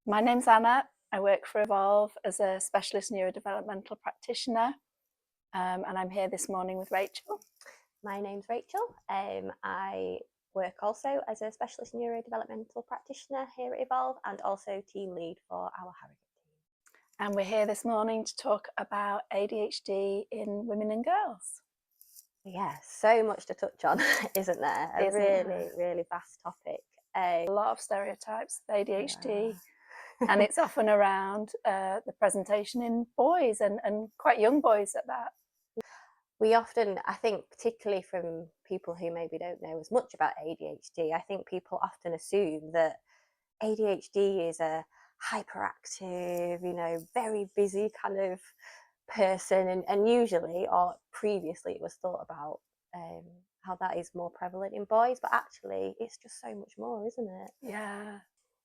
My name's Anna. I work for Evolve as a specialist neurodevelopmental practitioner, and I'm here this morning with Rachel. My name's Rachel. I work also as a specialist neurodevelopmental practitioner here at Evolve and also team lead for our Harrogate team. And we're here this morning to talk about ADHD in women and girls. Yeah, so much to touch on, isn't there? Really vast topic. A lot of stereotypes of ADHD, and it's often around the presentation in boys and quite young boys at that. We often, I think, particularly from people who maybe don't know as much about ADHD, I think people often assume that ADHD is a hyperactive, very busy kind of person, and usually, or previously, it was thought about how that is more prevalent in boys, but actually it's just so much more, isn't it? Yeah.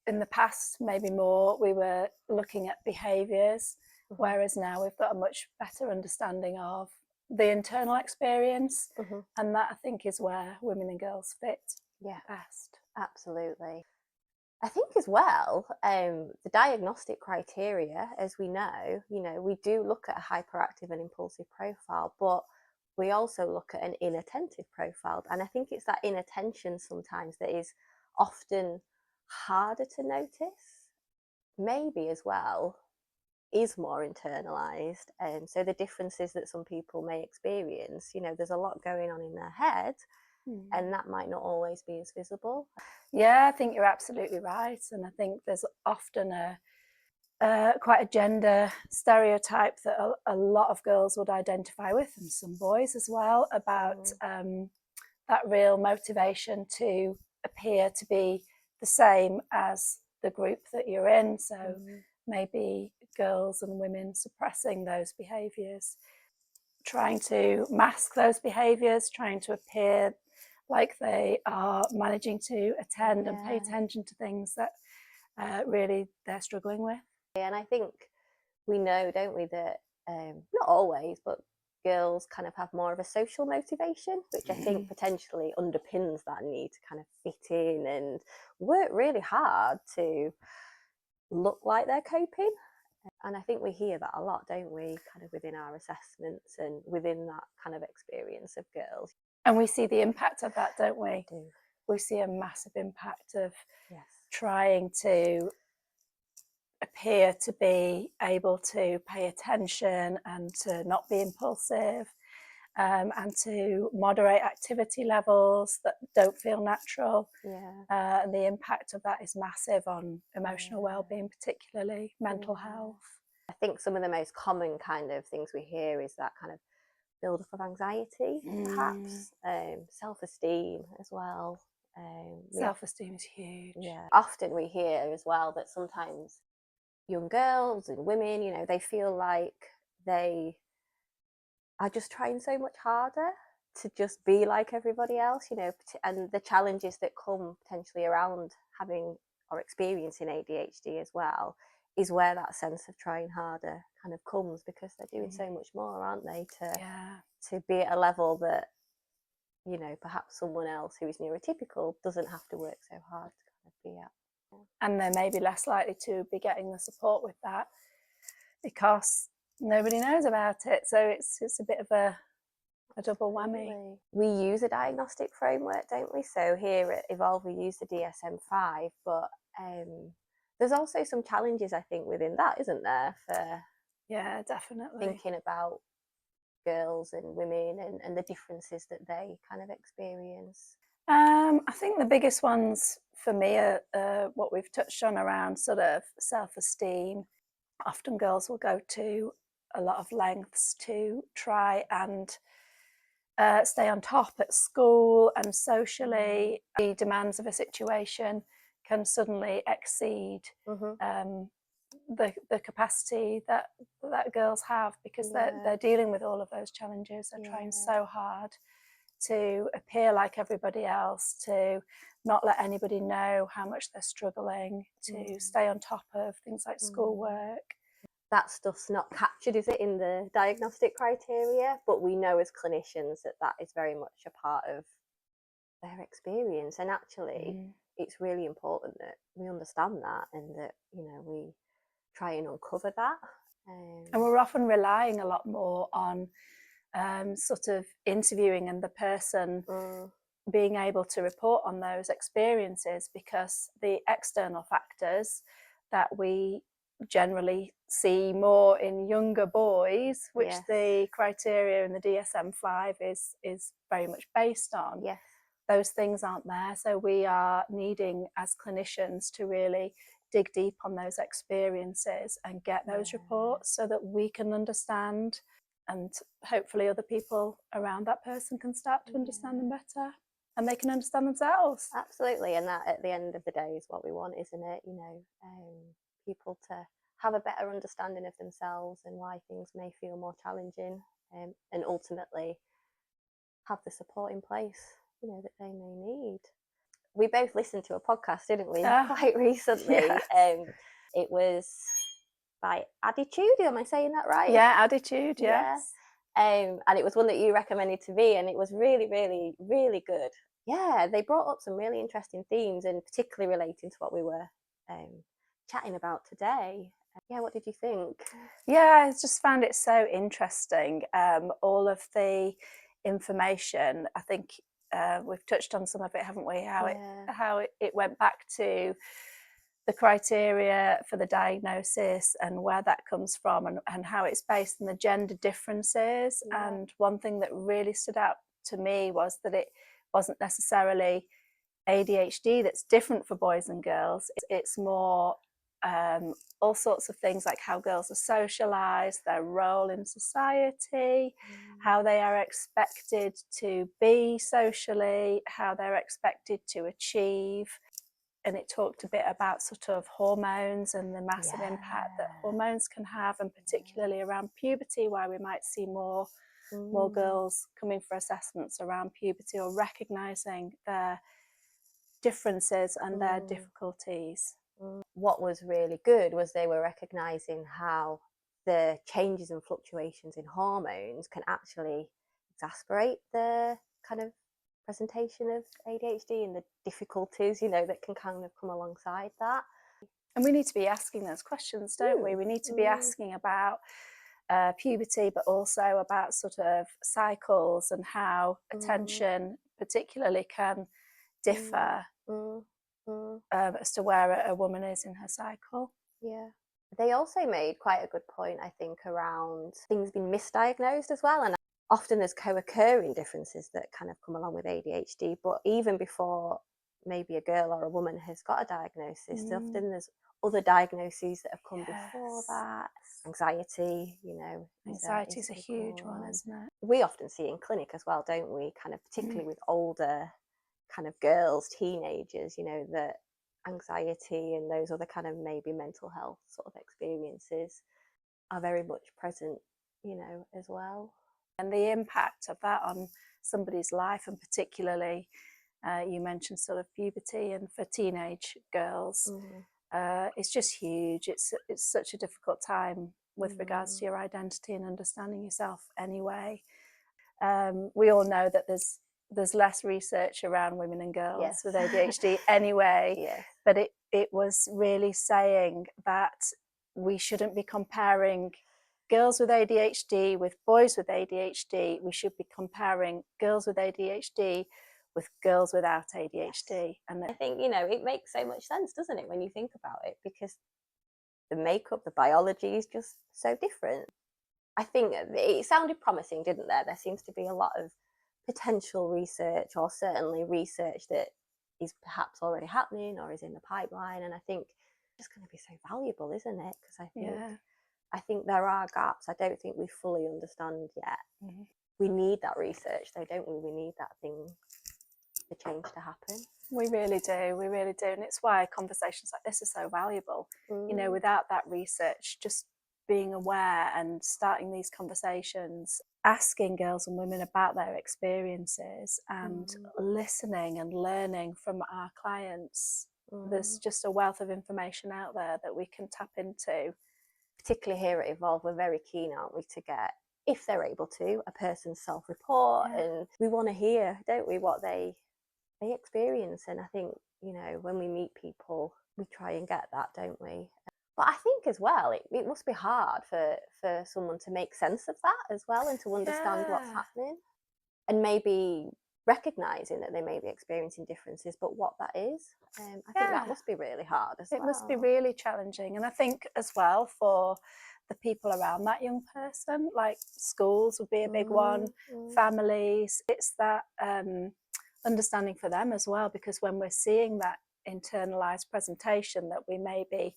In the past, maybe more, we were looking at behaviours, whereas now we've got a much better understanding of the internal experience, and that I think is where women and girls fit best. Absolutely. I think as well, the diagnostic criteria, as we know, we do look at a hyperactive and impulsive profile, but we also look at an inattentive profile. And I think it's that inattention sometimes that is often harder to notice, maybe as well is more internalized. So the differences that some people may experience, there's a lot going on in their head, and that might not always be as visible. Yeah, I think you're absolutely right. And I think there's often quite a gender stereotype that a lot of girls would identify with, and some boys as well, about that real motivation to appear to be the same as the group that you're in. So maybe girls and women suppressing those behaviours, trying to mask those behaviours, trying to appear like they are managing to attend and pay attention to things that really they're struggling with. And I think we know, don't we, that not always, but girls kind of have more of a social motivation, which I think potentially underpins that need to kind of fit in and work really hard to look like they're coping. And I think we hear that a lot, don't we, kind of within our assessments and within that kind of experience of girls. And we see the impact of that, don't we? We do. We see a massive impact of trying to appear to be able to pay attention and to not be impulsive, and to moderate activity levels that don't feel natural. And the impact of that is massive on emotional well-being, particularly mental health. I think some of the most common kind of things we hear is that kind of build-up of anxiety, perhaps, self-esteem as well. Self-esteem is huge. Yeah. Often we hear as well that sometimes young girls and women, they feel like they are just trying so much harder to just be like everybody else, and the challenges that come potentially around having or experiencing ADHD as well is where that sense of trying harder kind of comes, because they're doing so much more, aren't they, to be at a level that, perhaps someone else who is neurotypical doesn't have to work so hard to kind of be at. And they're maybe less likely to be getting the support with that because nobody knows about it. So it's a bit of a double whammy. We use a diagnostic framework, don't we? So here at Evolve, we use the DSM-5, but there's also some challenges, I think, within that, isn't there? For definitely thinking about girls and women and the differences that they kind of experience. I think the biggest ones for me are what we've touched on around sort of self-esteem. Often girls will go to a lot of lengths to try and stay on top at school and socially. The demands of a situation can suddenly exceed the capacity that girls have, because they're dealing with all of those challenges. They're trying so hard to appear like everybody else, to not let anybody know how much they're struggling, to stay on top of things like schoolwork. That stuff's not captured, is it, in the diagnostic criteria? But we know as clinicians that is very much a part of their experience. And actually, it's really important that we understand that, and that, you know, we try and uncover that. And we're often relying a lot more on sort of interviewing and the person being able to report on those experiences, because the external factors that we generally see more in younger boys, which Yes. the criteria in the DSM-5 is very much based on, Yes. those things aren't there. So we are needing, as clinicians, to really dig deep on those experiences and get those reports so that we can understand, and hopefully other people around that person can start to understand them better, and they can understand themselves. Absolutely, and that at the end of the day is what we want, isn't it? You know, people to have a better understanding of themselves and why things may feel more challenging, and ultimately have the support in place, you know, that they may need. We both listened to a podcast, didn't we, quite recently? Yes. It was by Attitude. Am I saying that right? Yeah, Attitude. Yes. And it was one that you recommended to me, and it was really, really, really good. Yeah, they brought up some really interesting themes, and particularly relating to what we were chatting about today. Yeah, what did you think? Yeah, I just found it so interesting. All of the information, I think we've touched on some of it, haven't we? How it went back to the criteria for the diagnosis and where that comes from, and how it's based on the gender differences. And one thing that really stood out to me was that it wasn't necessarily ADHD that's different for boys and girls. It's more all sorts of things like how girls are socialized, their role in society, how they are expected to be socially, how they're expected to achieve. And it talked a bit about sort of hormones and the massive impact that hormones can have, and particularly around puberty, where we might see more girls coming for assessments around puberty, or recognizing their differences and their difficulties. What was really good was they were recognizing how the changes and fluctuations in hormones can actually exacerbate the kind of presentation of ADHD and the difficulties, you know, that can kind of come alongside that. And we need to be asking those questions, don't we? We need to be asking about puberty, but also about sort of cycles and how attention particularly can differ as to where a woman is in her cycle. Yeah. They also made quite a good point, I think, around things being misdiagnosed as well. And often there's co-occurring differences that kind of come along with ADHD, but even before maybe a girl or a woman has got a diagnosis, often there's other diagnoses that have come before that. Anxiety, you know. Anxiety is a huge one, isn't it? We often see in clinic as well, don't we? Kind of particularly with older kind of girls, teenagers, you know, that anxiety and those other kind of maybe mental health sort of experiences are very much present, you know, as well. And the impact of that on somebody's life, and particularly you mentioned sort of puberty, and for teenage girls, it's just huge. It's such a difficult time with regards to your identity and understanding yourself anyway. We all know that there's less research around women and girls with ADHD anyway, but it was really saying that we shouldn't be comparing girls with ADHD with boys with ADHD. We should be comparing girls with ADHD with girls without ADHD. And I think, you know, it makes so much sense, doesn't it, when you think about it, because the makeup, the biology is just so different. I think it sounded promising, didn't there? There seems to be a lot of potential research, or certainly research that is perhaps already happening or is in the pipeline. And I think it's just going to be so valuable, isn't it? Because I think there are gaps. I don't think we fully understand yet. We need that research, though, don't we? We need that thing, the change to happen. We really do. We really do. And it's why conversations like this are so valuable. You know, without that research, just being aware and starting these conversations, asking girls and women about their experiences, and listening and learning from our clients. There's just a wealth of information out there that we can tap into. Particularly here at Evolve, we're very keen, aren't we, to get, if they're able to, a person's self-report. And we want to hear, don't we, what they experience. And I think you know, when we meet people, we try and get that, don't we? But I think as well, it must be hard for someone to make sense of that as well, and to understand what's Yeah. happening, and maybe recognizing that they may be experiencing differences, but what that is. I think Yeah. that must be really hard as well. It must be really challenging. And I think as well for the people around that young person, like schools would be a big one, families, it's that understanding for them as well, because when we're seeing that internalized presentation that we maybe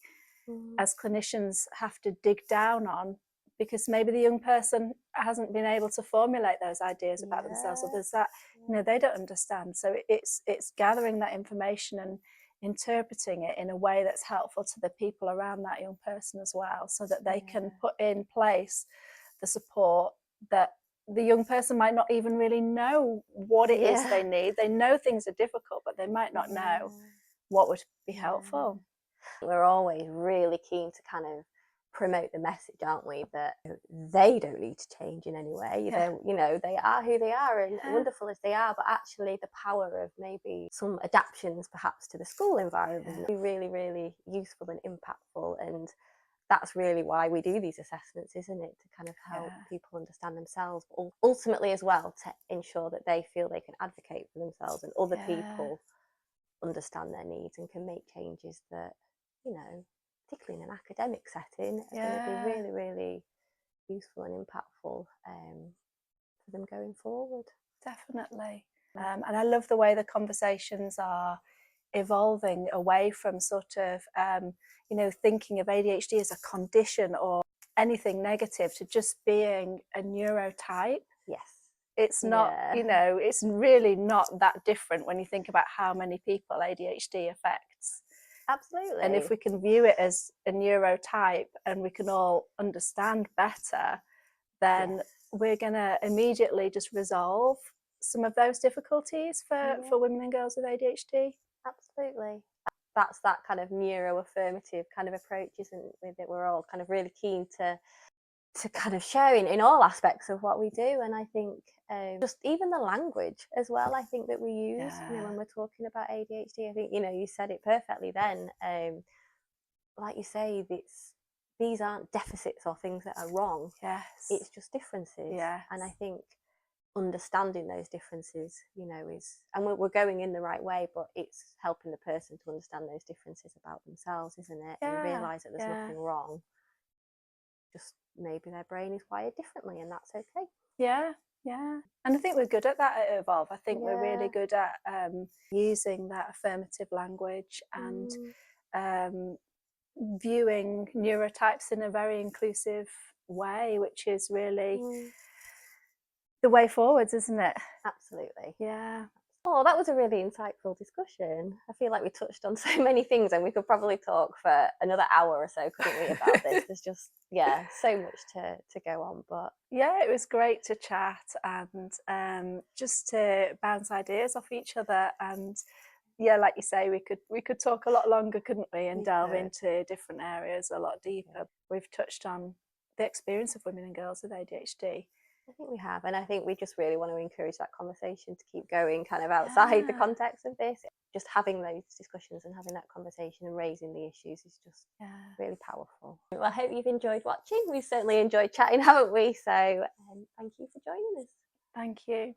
as clinicians have to dig down on, because maybe the young person hasn't been able to formulate those ideas about themselves, or there's that, you know, they don't understand. So it's gathering that information and interpreting it in a way that's helpful to the people around that young person as well, so that they can put in place the support that the young person might not even really know what it is they need. They know things are difficult, but they might not know what would be helpful. We're always really keen to kind of promote the message, aren't we, that they don't need to change in any way. You know, they are who they are, and wonderful as they are, but actually the power of maybe some adaptations perhaps to the school environment would be really, really useful and impactful. And that's really why we do these assessments, isn't it? To kind of help people understand themselves, but ultimately as well to ensure that they feel they can advocate for themselves, and other people understand their needs and can make changes that, you know, particularly in an academic setting, are going to be really, really useful and impactful for them going forward. Definitely. And I love the way the conversations are evolving away from sort of, you know, thinking of ADHD as a condition or anything negative, to just being a neurotype. Yes. It's not, you know, it's really not that different when you think about how many people ADHD affects. Absolutely. And if we can view it as a neurotype and we can all understand better, then we're going to immediately just resolve some of those difficulties for women and girls with ADHD. Absolutely. That's that kind of neuroaffirmative kind of approach, isn't it? That we're all kind of really keen to kind of show in all aspects of what we do. And I think just even the language as well, I think that we use, you know, when we're talking about ADHD, I think, you know, you said it perfectly then. Like you say, these aren't deficits or things that are wrong. Yes. It's just differences. Yes. And I think understanding those differences, you know, is, and we're going in the right way, but it's helping the person to understand those differences about themselves, isn't it? And realise that there's nothing wrong. Just maybe their brain is wired differently, and that's okay. Yeah. And I think we're good at that at Evolve. I think we're really good at using that affirmative language and viewing neurotypes in a very inclusive way, which is really the way forwards, isn't it? Absolutely. Yeah. Oh, that was a really insightful discussion. I feel like we touched on so many things, and we could probably talk for another hour or so, couldn't we, about this? There's just, so much to go on. But yeah, it was great to chat and just to bounce ideas off each other. And yeah, like you say, we could talk a lot longer, couldn't we, and delve into different areas a lot deeper. We've touched on the experience of women and girls with ADHD. I think we have, and I think we just really want to encourage that conversation to keep going kind of outside the context of this. Just having those discussions and having that conversation and raising the issues is just really powerful. Well, I hope you've enjoyed watching. We've certainly enjoyed chatting, haven't we? So thank you for joining us. Thank you.